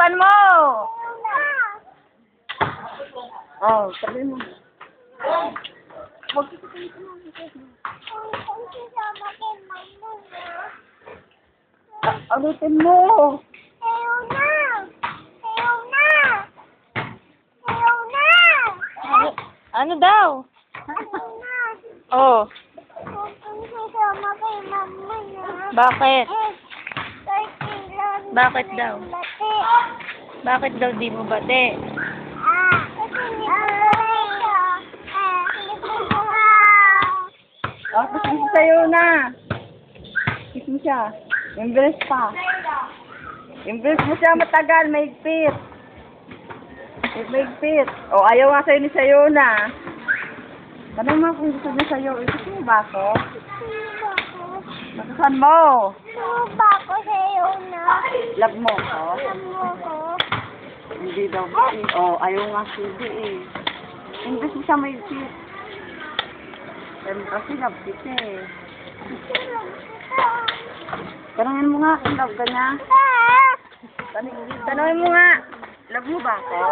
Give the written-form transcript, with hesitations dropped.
Buksan mo! Oh, sabi mo. Wag ulitin mo. Ano daw? Oh. Bakit? Bakit daw? Bakit daw di mo bate? Oh, kiss mo sa'yo na. Kiss mo siya. Embrace pa. Embrace mo siya matagal, mahigpit. Mahigpit. Oh, ayaw nga sa'yo ni sa'yo na. Tanong mo kung gusto niya sa'yo. Gusto mo ba ako? Matusan mo. Gusto ba ako sa'yo na? Love mo ako? Love mo ko? Hindi daw ba eh. Oh, ayaw nga sige eh. Embrace mo siya mahigpit. Kasi love kita eh. Tanungin mo nga kung love ka niya. Tanungin mo nga. Love mo ba ako?